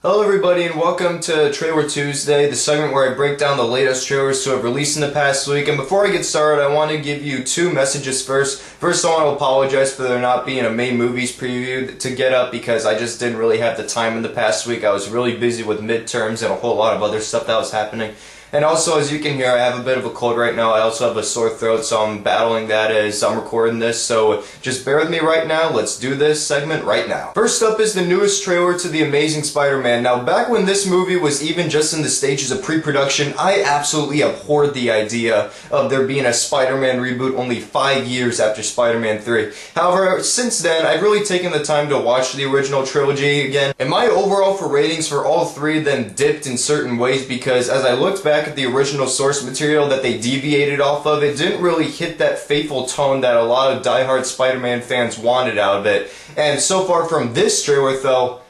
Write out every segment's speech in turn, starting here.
Hello everybody and welcome to Trailer Tuesday, the segment where I break down the latest trailers to have released in the past week. And before I get started, I want to give you two messages first. First, I want to apologize for there not being a main movies preview to get up because I just didn't really have the time in the past week. I was really busy with midterms and a whole lot of other stuff that was happening. And also, as you can hear, I have a bit of a cold right now. I also have a sore throat, so I'm battling that as I'm recording this. So just bear with me right now. Let's do this segment right now. First up is the newest trailer to The Amazing Spider-Man. Now, back when this movie was even just in the stages of pre-production, I absolutely abhorred the idea of there being a Spider-Man reboot only 5 years after Spider-Man 3. However, since then, I've really taken the time to watch the original trilogy again. And my overall for ratings for all three then dipped in certain ways because as I looked back at the original source material that they deviated off of, it didn't really hit that faithful tone that a lot of diehard Spider-Man fans wanted out of it. And so far from this trailer though,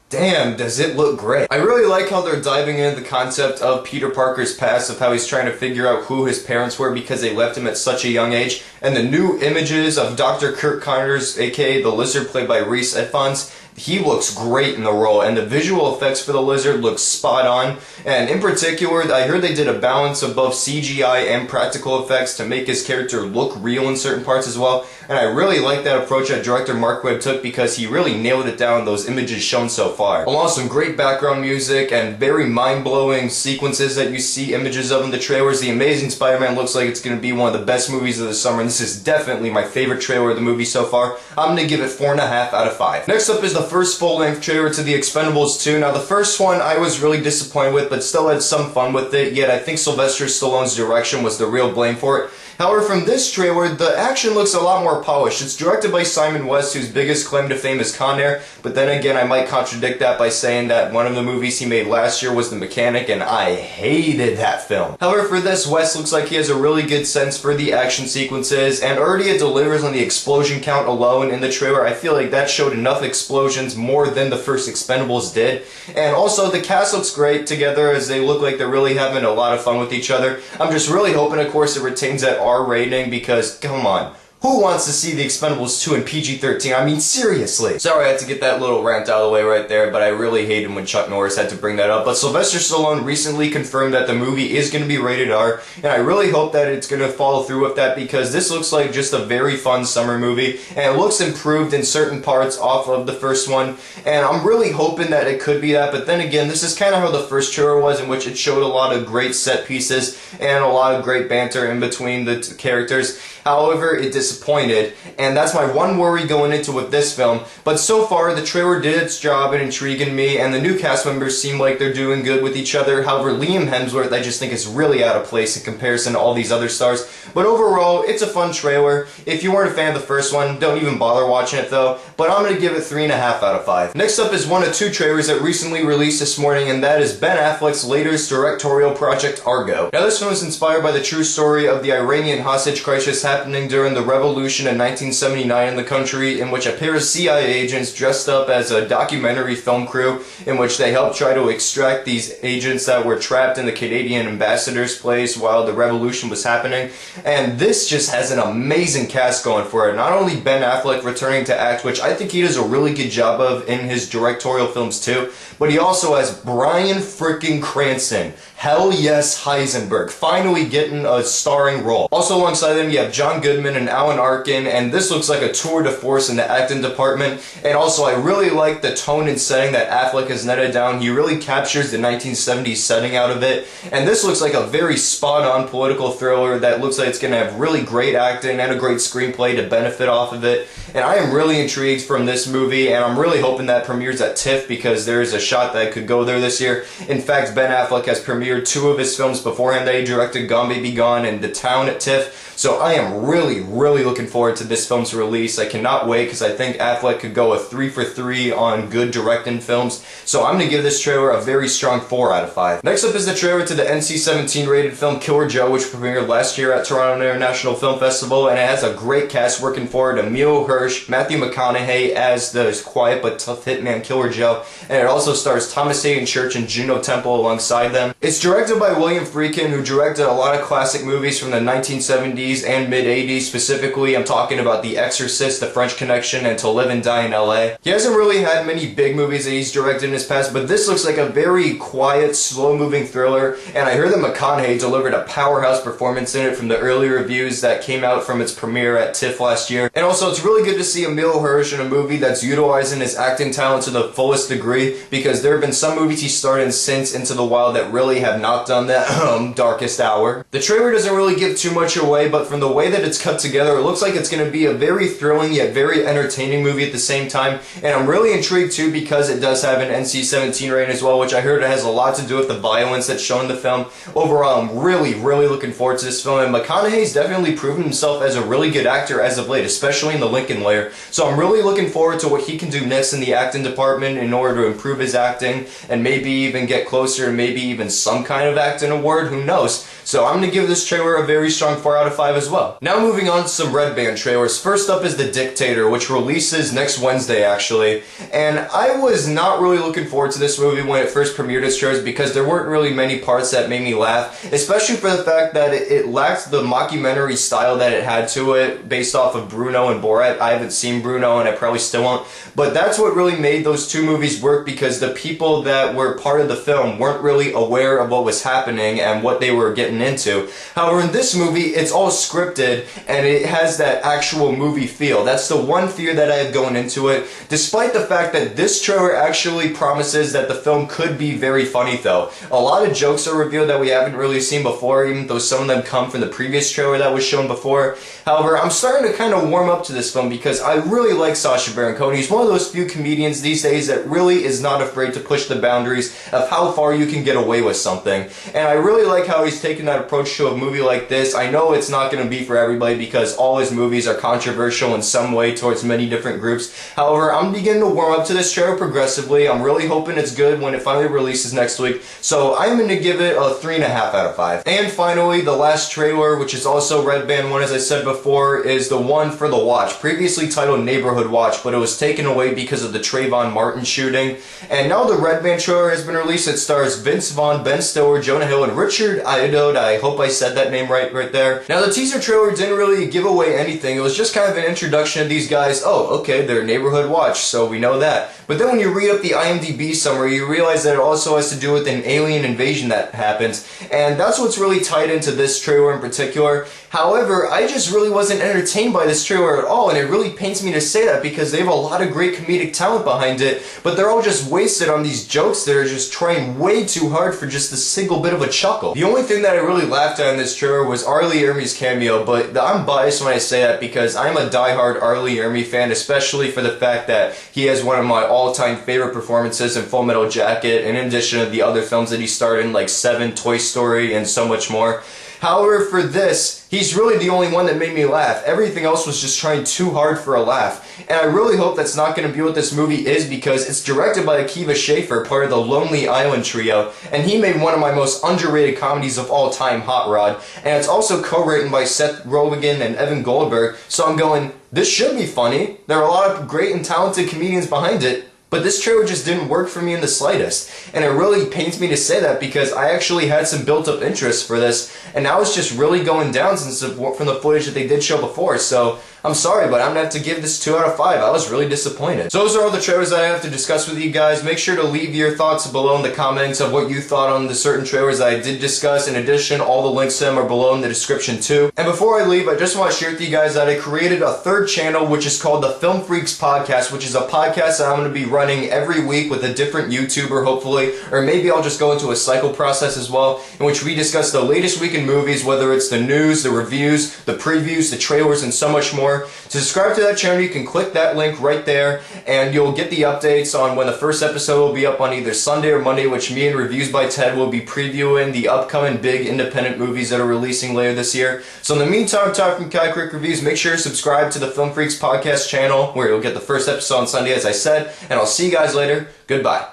damn, does it look great. I really like how they're diving into the concept of Peter Parker's past, of how he's trying to figure out who his parents were because they left him at such a young age, and the new images of Dr. Kirk Connors, aka the Lizard played by Rhys Ifans. He looks great in the role, and the visual effects for the Lizard look spot on. And in particular, I heard they did a balance of both CGI and practical effects to make his character look real in certain parts as well. And I really like that approach that director Mark Webb took because he really nailed it down in those images shown so far. Along with some great background music and very mind-blowing sequences that you see images of in the trailers, The Amazing Spider-Man looks like it's going to be one of the best movies of the summer, and this is definitely my favorite trailer of the movie so far. I'm going to give it 4.5 out of 5. Next up is the first full-length trailer to The Expendables 2. Now, the first one I was really disappointed with, but still had some fun with it, yet I think Sylvester Stallone's direction was the real blame for it. However, from this trailer, the action looks a lot more polished. It's directed by Simon West, whose biggest claim to fame is Con Air, but then again, I might contradict that by saying that one of the movies he made last year was The Mechanic, and I hated that film. However, for this, West looks like he has a really good sense for the action sequences, and already it delivers on the explosion count alone in the trailer. I feel like that showed enough explosions, more than the first Expendables did. And also, the cast looks great together as they look like they're really having a lot of fun with each other. I'm just really hoping, of course, it retains that R rating because, come on. Who wants to see The Expendables 2 in PG-13? I mean, seriously. Sorry I had to get that little rant out of the way right there, but I really hated when Chuck Norris had to bring that up. But Sylvester Stallone recently confirmed that the movie is going to be rated R, and I really hope that it's going to follow through with that because this looks like just a very fun summer movie, and it looks improved in certain parts off of the first one, and I'm really hoping that it could be that, but then again, this is kind of how the first trailer was, in which it showed a lot of great set pieces and a lot of great banter in between the characters. However, it disappointed, and that's my one worry going into with this film. But so far, the trailer did its job in intriguing me, and the new cast members seem like they're doing good with each other. However, Liam Hemsworth, I just think is really out of place in comparison to all these other stars. But overall, it's a fun trailer. If you weren't a fan of the first one, don't even bother watching it though. But I'm going to give it 3.5 out of 5. Next up is one of two trailers that recently released this morning, and that is Ben Affleck's latest directorial project, Argo. Now, this film is inspired by the true story of the Iranian hostage crisis happening during the revolution in 1979 in the country, in which a pair of CIA agents dressed up as a documentary film crew in which they helped try to extract these agents that were trapped in the Canadian ambassador's place while the revolution was happening. And this just has an amazing cast going for it. Not only Ben Affleck returning to act, which I think he does a really good job of in his directorial films too, but he also has Bryan freaking Cranston. Hell yes, Heisenberg, finally getting a starring role. Also alongside them, you have John Goodman and Alan Arkin, and this looks like a tour de force in the acting department. And also, I really like the tone and setting that Affleck has netted down. He really captures the 1970s setting out of it. And this looks like a very spot-on political thriller that looks like it's going to have really great acting and a great screenplay to benefit off of it. And I am really intrigued from this movie, and I'm really hoping that premieres at TIFF because there is a shot that it could go there this year. In fact, Ben Affleck has premiered two of his films beforehand. They directed Gone Baby Gone and The Town at TIFF. So I am really looking forward to this film's release. I cannot wait because I think Affleck could go a 3 for 3 on good directing films. So I'm going to give this trailer a very strong 4 out of 5. Next up is the trailer to the NC-17 rated film Killer Joe, which premiered last year at Toronto International Film Festival, and it has a great cast working for it. Emil Hirsch, Matthew McConaughey as the quiet but tough hitman Killer Joe, and it also stars Thomas Hayden Church and Juno Temple alongside them. It's directed by William Friedkin, who directed a lot of classic movies from the 1970s and mid-80s, specifically specifically, I'm talking about The Exorcist, The French Connection, and To Live and Die in LA. He hasn't really had many big movies that he's directed in his past, but this looks like a very quiet, slow-moving thriller, and I heard that McConaughey delivered a powerhouse performance in it from the early reviews that came out from its premiere at TIFF last year. And also, it's really good to see Emile Hirsch in a movie that's utilizing his acting talent to the fullest degree, because there have been some movies he starred in since Into the Wild that really have not done that darkest hour. The trailer doesn't really give too much away, but from the way that it's cut together, it looks like it's going to be a very thrilling yet very entertaining movie at the same time, and I'm really intrigued too because it does have an NC-17 rating as well, which I heard it has a lot to do with the violence that's shown in the film. Overall, I'm really looking forward to this film, and McConaughey's definitely proven himself as a really good actor as of late, especially in the Lincoln Layer, so I'm really looking forward to what he can do next in the acting department in order to improve his acting and maybe even get closer and maybe even some kind of acting award, who knows. So I'm going to give this trailer a very strong 4 out of 5 as well. Now moving on to some Red Band trailers. First up is The Dictator, which releases next Wednesday actually, and I was not really looking forward to this movie when it first premiered its trailers because there weren't really many parts that made me laugh, especially for the fact that it lacked the mockumentary style that it had to it based off of Bruno and Borat. I haven't seen Bruno and I probably still won't, but that's what really made those two movies work, because the people that were part of the film weren't really aware of what was happening and what they were getting into. However, in this movie, it's all scripted and it has that actual movie feel. That's the one fear that I have going into it, despite the fact that this trailer actually promises that the film could be very funny though. A lot of jokes are revealed that we haven't really seen before, even though some of them come from the previous trailer that was shown before. However, I'm starting to kind of warm up to this film because I really like Sacha Baron Cohen. He's one of those few comedians these days that really is not afraid to push the boundaries of how far you can get away with something. And I really like how he's taken that approach to a movie like this. I know it's not going to be for everybody because all his movies are controversial in some way towards many different groups. However, I'm beginning to warm up to this trailer progressively. I'm really hoping it's good when it finally releases next week. So I'm going to give it a 3.5 out of 5. And finally, the last trailer, which is also Red Band 1 as I said before, is the one for The Watch, previously titled Neighborhood Watch, but it was taken away because of the Trayvon Martin shooting. And now the Red Band trailer has been released. It stars Vince Vaughn, Ben Stiller, Jonah Hill, and Richard Ayoade. I hope I said that name right there. Now the teaser trailer didn't really give away anything. It was just kind of an introduction of these guys. Oh, okay, they're Neighborhood Watch, so we know that. But then when you read up the IMDb summary, you realize that it also has to do with an alien invasion that happens, and that's what's really tied into this trailer in particular. However, I just really wasn't entertained by this trailer at all, and it really pains me to say that because they have a lot of great comedic talent behind it, but they're all just wasted on these jokes that are just trying way too hard for just a single bit of a chuckle. The only thing that I really laughed at in this trailer was R. Lee Ermey's cameo, but I'm biased when I say that because I'm a diehard R. Lee Ermey fan, especially for the fact that he has one of my all-time favorite performances in Full Metal Jacket, in addition to the other films that he starred in, like Seven, Toy Story, and so much more. However, for this, he's really the only one that made me laugh. Everything else was just trying too hard for a laugh. And I really hope that's not going to be what this movie is, because it's directed by Akiva Schaffer, part of the Lonely Island trio, and he made one of my most underrated comedies of all time, Hot Rod. And it's also co-written by Seth Rogen and Evan Goldberg, so I'm going, this should be funny. There are a lot of great and talented comedians behind it. But this trailer just didn't work for me in the slightest. And it really pains me to say that because I actually had some built-up interest for this, and now it's just really going down from the footage that they did show before. So I'm sorry, but I'm going to have to give this 2 out of 5. I was really disappointed. So those are all the trailers that I have to discuss with you guys. Make sure to leave your thoughts below in the comments of what you thought on the certain trailers that I did discuss. In addition, all the links to them are below in the description too. And before I leave, I just want to share with you guys that I created a third channel, which is called the Film Freaks Podcast, which is a podcast that I'm going to be running every week with a different YouTuber, hopefully, or maybe I'll just go into a cycle process as well, in which we discuss the latest week in movies, whether it's the news, the reviews, the previews, the trailers, and so much more. To subscribe to that channel, you can click that link right there, and you'll get the updates on when the first episode will be up on either Sunday or Monday, which me and Reviews by Ted will be previewing the upcoming big independent movies that are releasing later this year. So in the meantime, time from Kai Quick Reviews, make sure to subscribe to the Film Freaks Podcast channel, where you'll get the first episode on Sunday, as I said, and I'll see you guys later. Goodbye.